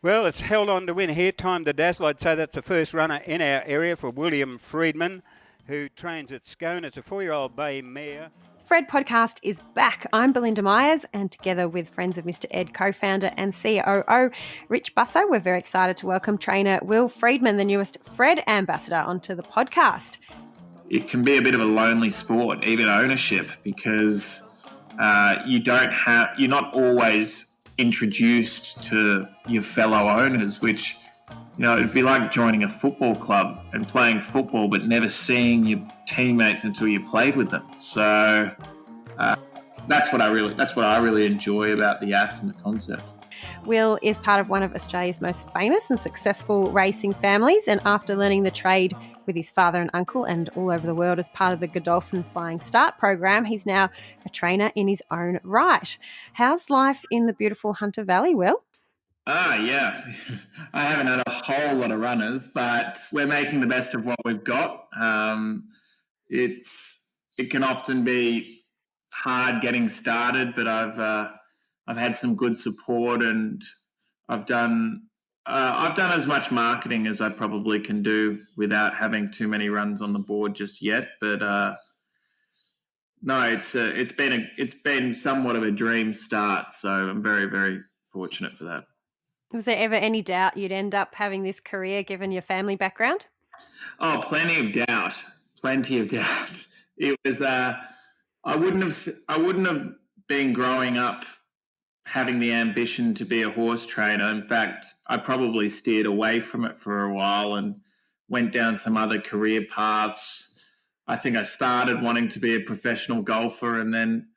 Well, it's held on to win here, Time to Dazzle. I'd say that's the first runner in our area for William Freedman, who trains at Scone. It's a 4-year-old bay mare. Fred podcast is back. I'm Belinda Meyers, and together with Friends of Mr. Ed co-founder and COO Rich Busso, we're very excited to welcome trainer Will Freedman, the newest Fred ambassador, onto the podcast. It can be a bit of a lonely sport, even ownership, because you're not always introduced to your fellow owners, which, it'd be like joining a football club and playing football, but never seeing your teammates until you played with them. So that's what I really enjoy about the app and the concept. Will is part of one of Australia's most famous and successful racing families, and after learning the trade with his father and uncle and all over the world as part of the Godolphin Flying Start program, he's now a trainer in his own right. How's life in the beautiful Hunter Valley, Will? Yeah. I haven't had a whole lot of runners, but we're making the best of what we've got. It can often be hard getting started, but I've had some good support, and I've done as much marketing as I probably can do without having too many runs on the board just yet. But no, it's been somewhat of a dream start, so I'm very, very fortunate for that. Was there ever any doubt you'd end up having this career given your family background? Oh, plenty of doubt. It was I wouldn't have been growing up having the ambition to be a horse trainer. In fact, I probably steered away from it for a while and went down some other career paths. I think I started wanting to be a professional golfer and then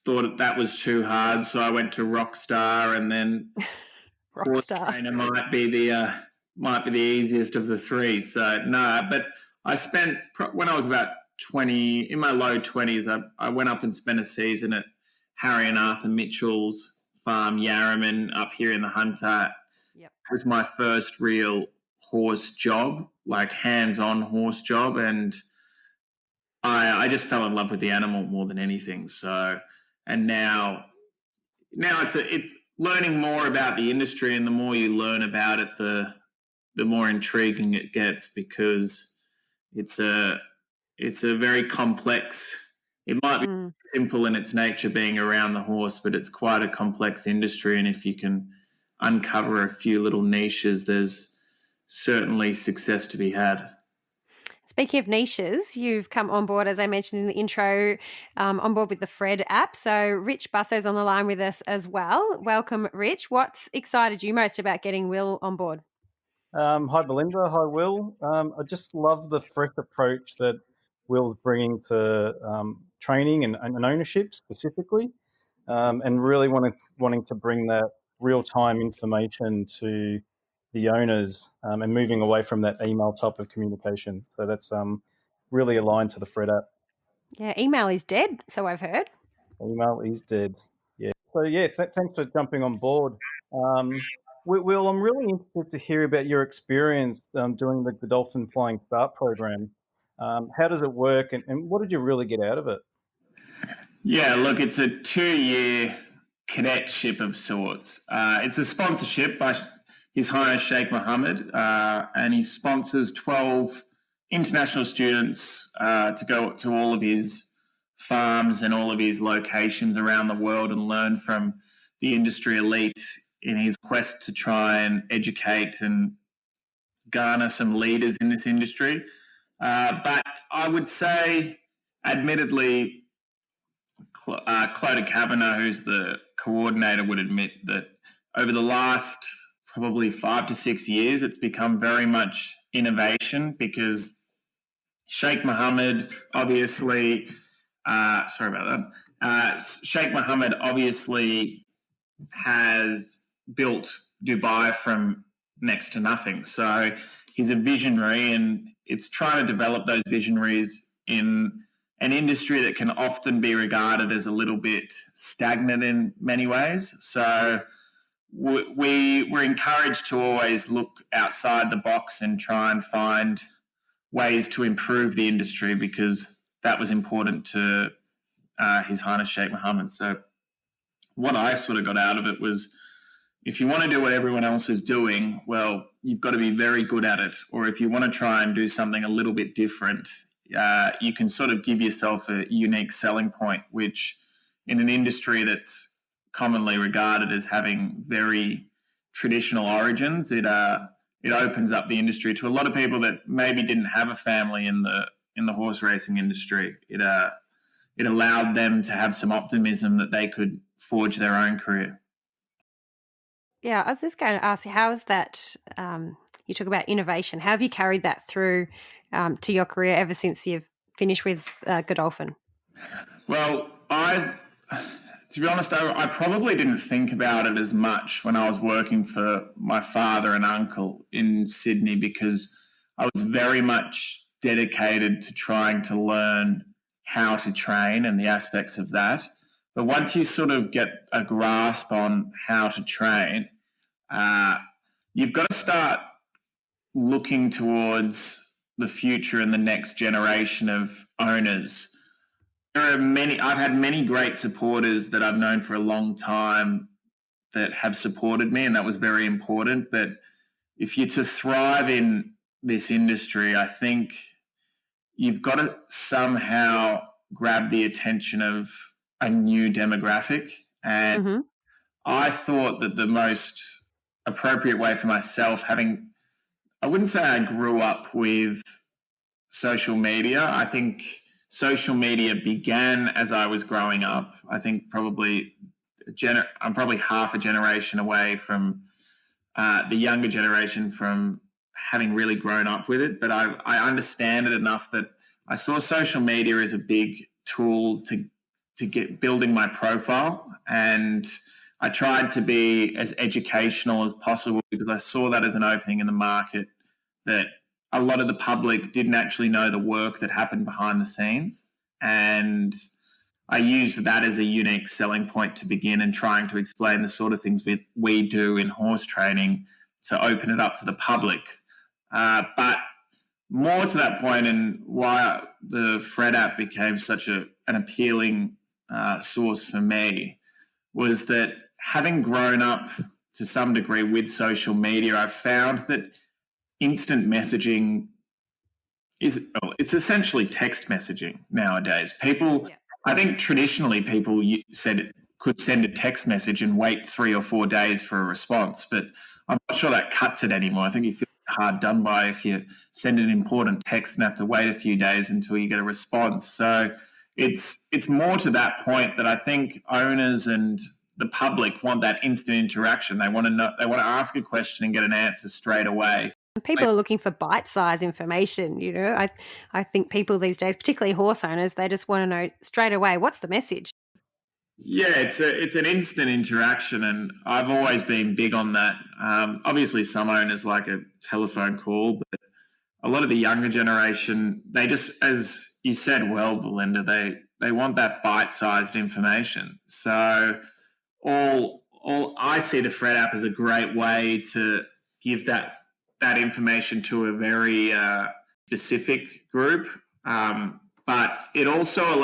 thought that was too hard, so I went to Rockstar, and then horse trainer might be the easiest of the three. So no, but I spent, when I was about 20, in my low 20s, I went up and spent a season at Harry and Arthur Mitchell's farm, Yarraman, up here in the Hunter. Yep. It was my first real horse job, like hands-on horse job, and I just fell in love with the animal more than anything. So, and now it's learning more about the industry, and the more you learn about it, the more intriguing it gets, because it's a very complex. It might be simple in its nature, being around the horse, but it's quite a complex industry. And if you can uncover a few little niches, there's certainly success to be had. Speaking of niches, you've come on board, as I mentioned in the intro, on board with the Fred app. So Rich Busso's on the line with us as well. Welcome, Rich. What's excited you most about getting Will on board? Hi, Belinda. Hi, Will. I just love the fresh approach that Will's bringing to training and ownership specifically, and really wanting to bring that real-time information to the owners, and moving away from that email type of communication. So that's really aligned to the Fred app. Yeah, email is dead, so I've heard. Email is dead. Yeah. So yeah, thanks for jumping on board. Will, I'm really interested to hear about your experience doing the Godolphin Flying Start program. How does it work, and what did you really get out of it? Yeah, look, it's a 2-year cadetship of sorts. It's a sponsorship by His Highness Sheikh Mohammed, and he sponsors 12 international students to go to all of his farms and all of his locations around the world and learn from the industry elite in his quest to try and educate and garner some leaders in this industry. But I would say, admittedly, Clodagh Kavanagh, who's the coordinator, would admit that over the last probably 5 to 6 years, it's become very much innovation, because Sheikh Mohammed obviously, Sheikh Mohammed obviously has built Dubai from next to nothing. So he's a visionary, and it's trying to develop those visionaries in an industry that can often be regarded as a little bit stagnant in many ways. So we're encouraged to always look outside the box and try and find ways to improve the industry, because that was important to His Highness Sheikh Mohammed. So what I sort of got out of it was if you want to do what everyone else is doing, well, you've got to be very good at it. Or if you want to try and do something a little bit different, you can sort of give yourself a unique selling point, which in an industry that's commonly regarded as having very traditional origins, it opens up the industry to a lot of people that maybe didn't have a family in the horse racing industry. It allowed them to have some optimism that they could forge their own career. Yeah, I was just going to ask, how is that? You talk about innovation. How have you carried that through to your career ever since you've finished with Godolphin? Well, to be honest, I probably didn't think about it as much when I was working for my father and uncle in Sydney, because I was very much dedicated to trying to learn how to train and the aspects of that. But once you sort of get a grasp on how to train, you've got to start looking towards the future and the next generation of owners. I've had many great supporters that I've known for a long time that have supported me, and that was very important. But if you're to thrive in this industry, I think you've got to somehow grab the attention of a new demographic. And I thought that the most appropriate way for myself, I wouldn't say I grew up with social media. I think social media began as I was growing up. I think I'm probably half a generation away from the younger generation from having really grown up with it. But I understand it enough that I saw social media as a big tool to get building my profile, and I tried to be as educational as possible because I saw that as an opening in the market, that a lot of the public didn't actually know the work that happened behind the scenes. And I used that as a unique selling point to begin, and trying to explain the sort of things we do in horse training to open it up to the public. But more to that point, and why the Fred app became such an appealing source for me, was that having grown up to some degree with social media, I've found that instant messaging it's essentially text messaging nowadays. I think traditionally people could send a text message and wait 3 or 4 days for a response, but I'm not sure that cuts it anymore. I think you feel hard done by if you send an important text and have to wait a few days until you get a response. So it's more to that point that I think owners and the public want that instant interaction. They want to ask a question and get an answer straight away. People are looking for bite-sized information, you know. I think people these days, particularly horse owners, they just want to know straight away, what's the message? Yeah, it's an instant interaction, and I've always been big on that. Obviously, some owners like a telephone call, but a lot of the younger generation, they just, as you said well, Belinda, they want that bite-sized information. So all I see the Fred app as a great way to give that information to a very specific group. But it also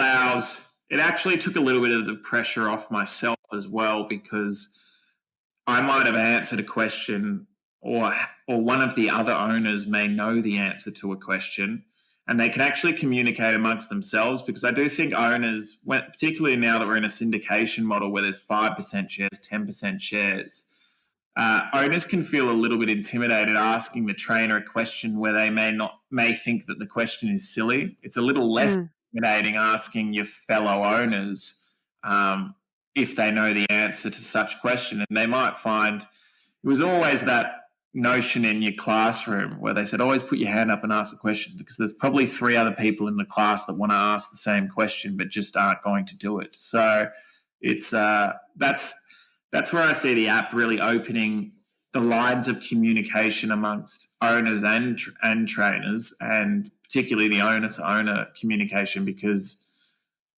it actually took a little bit of the pressure off myself as well, because I might have answered a question, or one of the other owners may know the answer to a question, and they can actually communicate amongst themselves. Because I do think owners, particularly now that we're in a syndication model where there's 5% shares, 10% shares, owners can feel a little bit intimidated asking the trainer a question where they may think that the question is silly. It's a little less intimidating asking your fellow owners if they know the answer to such question. And they might find it was always that notion in your classroom where they said, always put your hand up and ask a question, because there's probably 3 other people in the class that want to ask the same question but just aren't going to do it. So it's that's where I see the app really opening the lines of communication amongst owners and trainers, and particularly the owner-to-owner communication, because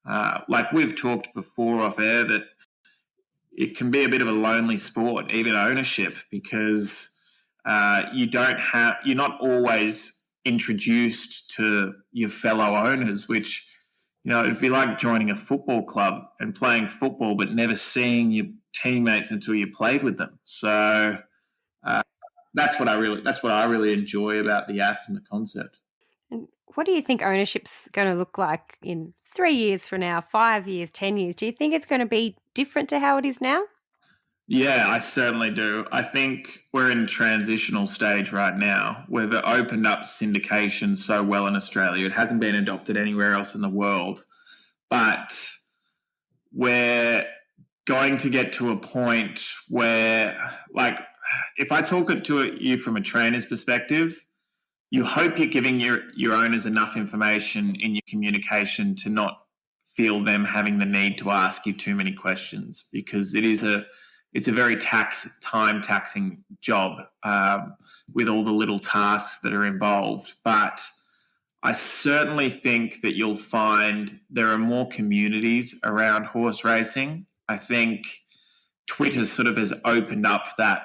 like we've talked before off air, that it can be a bit of a lonely sport, even ownership, because you're not always introduced to your fellow owners, which, you know, it'd be like joining a football club and playing football but never seeing your teammates until you played with them. So that's what I really enjoy about the app and the concept. And what do you think ownership's going to look like in 3 years from now, 5 years, 10 years? Do you think it's going to be different to how it is now? Yeah, I certainly do. I think we're in a transitional stage right now. We've opened up syndication so well in Australia. It hasn't been adopted anywhere else in the world. But we're going to get to a point where, like, if I talk it to you from a trainer's perspective, you hope you're giving your owners enough information in your communication to not feel them having the need to ask you too many questions, because it's a very time taxing job with all the little tasks that are involved. But I certainly think that you'll find there are more communities around horse racing. I think Twitter sort of has opened up that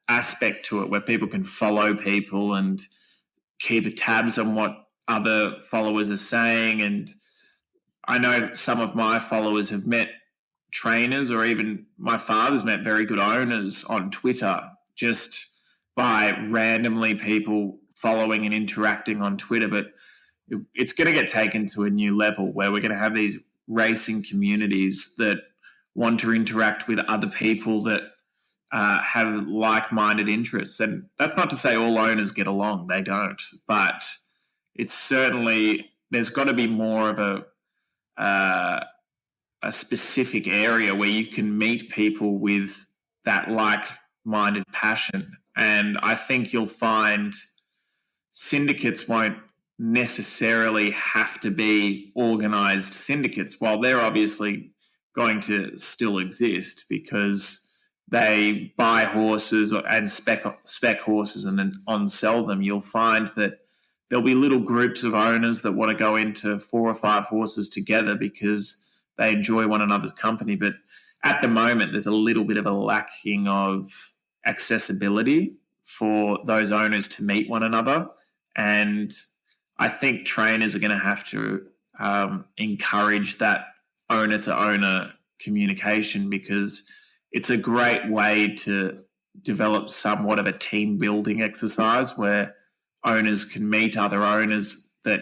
aspect to it where people can follow people and keep tabs on what other followers are saying. And I know some of my followers have met trainers, or even my father's met very good owners on Twitter just by randomly people following and interacting on Twitter. But it's going to get taken to a new level where we're going to have these racing communities that want to interact with other people that have like-minded interests. And that's not to say all owners get along. They don't. But it's certainly, there's got to be more of a specific area where you can meet people with that like-minded passion. And I think you'll find syndicates won't necessarily have to be organised syndicates, while they're obviously going to still exist because they buy horses and spec horses and then on-sell them. You'll find that there'll be little groups of owners that want to go into 4 or 5 horses together because they enjoy one another's company. But at the moment, there's a little bit of a lacking of accessibility for those owners to meet one another. And I think trainers are going to have to encourage that owner-to-owner communication, because it's a great way to develop somewhat of a team-building exercise where owners can meet other owners that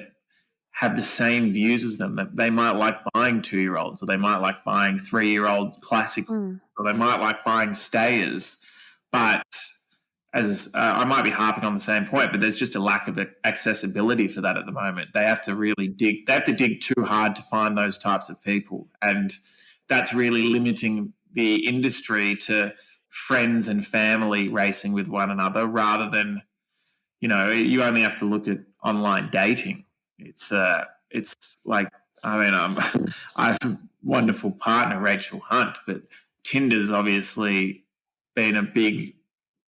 have the same views as them. That they might like buying 2-year-olds, or they might like buying 3-year-old classic, or they might like buying stayers. But as I might be harping on the same point, but there's just a lack of accessibility for that at the moment. They have to really dig. They have to dig too hard to find those types of people, and that's really limiting the industry to friends and family racing with one another, rather than, you only have to look at online dating. It's like, I have a wonderful partner, Rachel Hunt, but Tinder's obviously been a big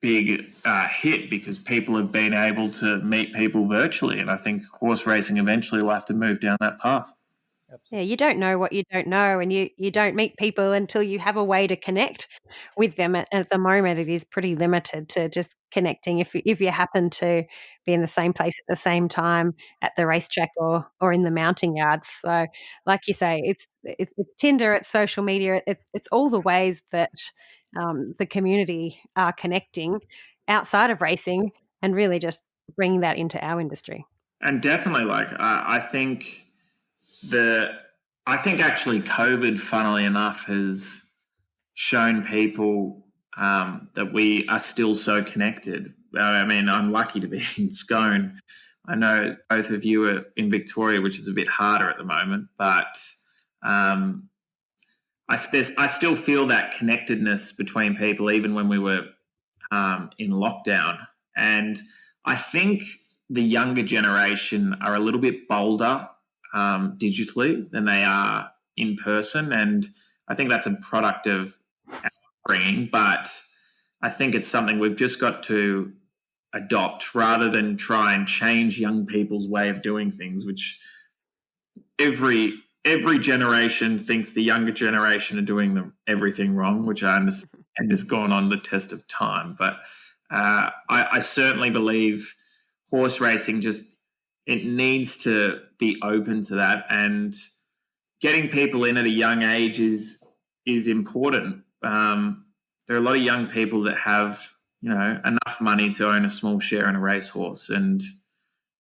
hit because people have been able to meet people virtually. And I think horse racing eventually will have to move down that path. Yeah, you don't know what you don't know, and you don't meet people until you have a way to connect with them. At the moment, it is pretty limited to just connecting if you happen to be in the same place at the same time at the racetrack or in the mounting yards. So, like you say, it's Tinder, it's social media, it's all the ways that the community are connecting outside of racing, and really just bringing that into our industry. And definitely, I think actually COVID, funnily enough, has shown people that we are still so connected. I mean, I'm lucky to be in Scone. I know both of you are in Victoria, which is a bit harder at the moment, but I still feel that connectedness between people, even when we were in lockdown. And I think the younger generation are a little bit bolder digitally than they are in person, and I think that's a product of bringing. But I think it's something we've just got to adopt, rather than try and change young people's way of doing things, which every generation thinks the younger generation are doing everything wrong, which I understand has gone on the test of time. But I certainly believe horse racing it needs to be open to that, and getting people in at a young age is is important. There are a lot of young people that have, enough money to own a small share in a racehorse, and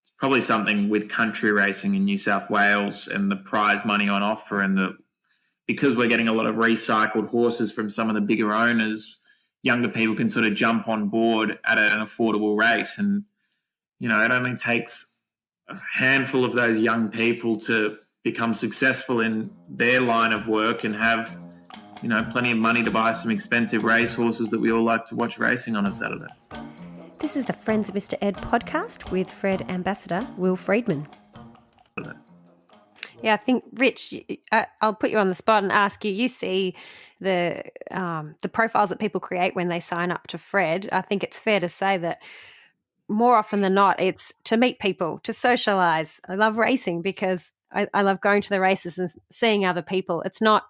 it's probably something with country racing in New South Wales and the prize money on offer, and because we're getting a lot of recycled horses from some of the bigger owners, younger people can sort of jump on board at an affordable rate. And, it only takes a handful of those young people to become successful in their line of work and have, plenty of money to buy some expensive racehorses that we all like to watch racing on a Saturday. This is the Friends of Mr. Ed podcast with Fred Ambassador Will Freedman. Yeah, I think, Rich, I'll put you on the spot and ask you, you see the profiles that people create when they sign up to Fred. I think it's fair to say that more often than not, it's to meet people, to socialise. I love racing because I love going to the races and seeing other people. It's not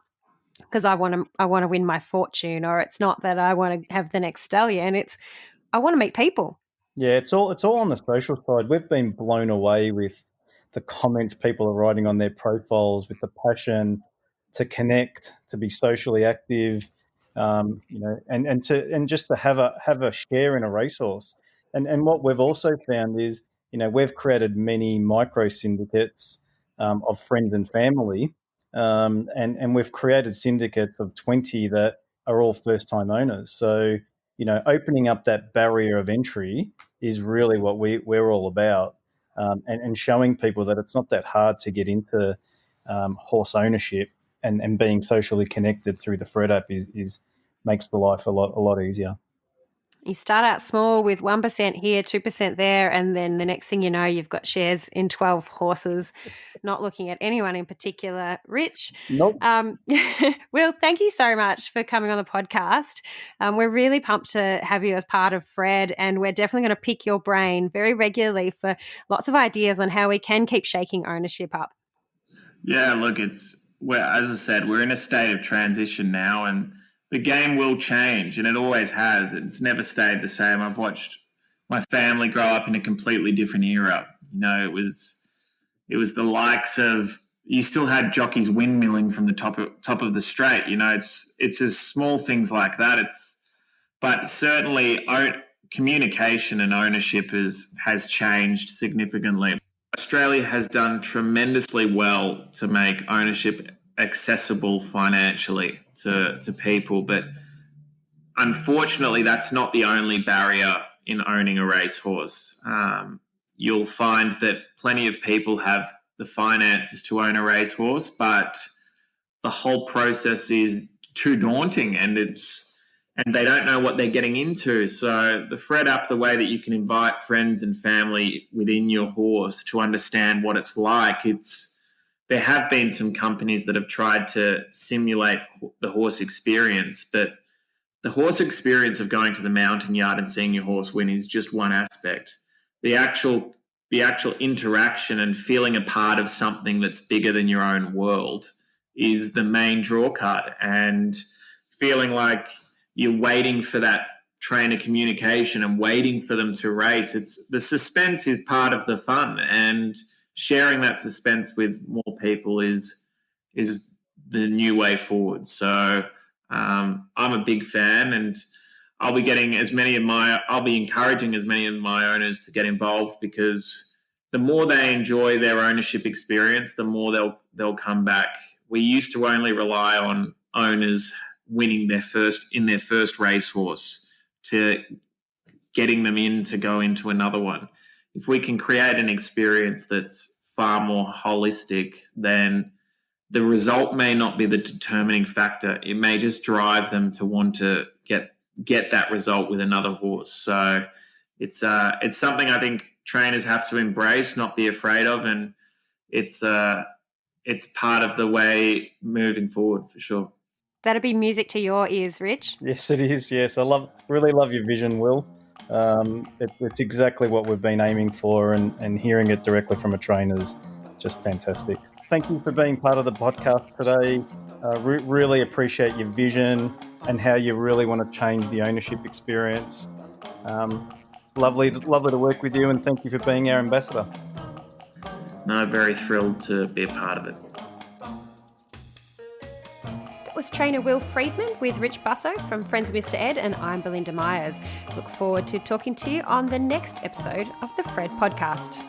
because I want to win my fortune, or it's not that I want to have the next stallion. It's I want to meet people. Yeah, it's all on the social side. We've been blown away with the comments people are writing on their profiles, with the passion to connect, to be socially active, and just to have a share in a racehorse. And what we've also found is, we've created many micro syndicates of friends and family, and we've created syndicates of 20 that are all first-time owners. So, opening up that barrier of entry is really what we're all about, and showing people that it's not that hard to get into horse ownership, and being socially connected through the Fred app is makes the life a lot easier. You start out small with 1% here, 2% there, and then the next thing you know, you've got shares in 12 horses, not looking at anyone in particular. Rich, Nope. Will, thank you so much for coming on the podcast. We're really pumped to have you as part of Fred, and we're definitely going to pick your brain very regularly for lots of ideas on how we can keep shaking ownership up. Yeah, look, as I said, we're in a state of transition now, and the game will change, and it always has. It's never stayed the same. I've watched my family grow up in a completely different era. It was the likes of, you still had jockeys windmilling from the top of the straight. It's just small things like that. But certainly communication and ownership has changed significantly. Australia has done tremendously well to make ownership accessible financially to people, but unfortunately that's not the only barrier in owning a racehorse. You'll find that plenty of people have the finances to own a racehorse, but the whole process is too daunting, and they don't know what they're getting into. So the Fred app, the way that you can invite friends and family within your horse to understand what it's like, there have been some companies that have tried to simulate the horse experience, but the horse experience of going to the mountain yard and seeing your horse win is just one aspect. The actual interaction and feeling a part of something that's bigger than your own world is the main draw card, and feeling like you're waiting for that trainer communication and waiting for them to race. The suspense is part of the fun, and sharing that suspense with more people is the new way forward. So I'm a big fan, and I'll be encouraging as many of my owners to get involved, because the more they enjoy their ownership experience, the more they'll come back. We used to only rely on owners winning their first racehorse to getting them in to go into another one. If we can create an experience that's far more holistic, then the result may not be the determining factor. It may just drive them to want to get that result with another horse. So it's something I think trainers have to embrace, not be afraid of, and it's part of the way moving forward for sure. That'll be music to your ears, Rich. Yes, it is. Yes, I really love your vision, Will. It's exactly what we've been aiming for, and hearing it directly from a trainer's just fantastic. Thank you for being part of the podcast today. Really appreciate your vision and how you really want to change the ownership experience. Lovely to work with you, and thank you for being our ambassador. No, very thrilled to be a part of it. That was trainer Will Freedman with Rich Busso from Friends of Mr. Ed, and I'm Belinda Meyers. Look forward to talking to you on the next episode of the Fred Podcast.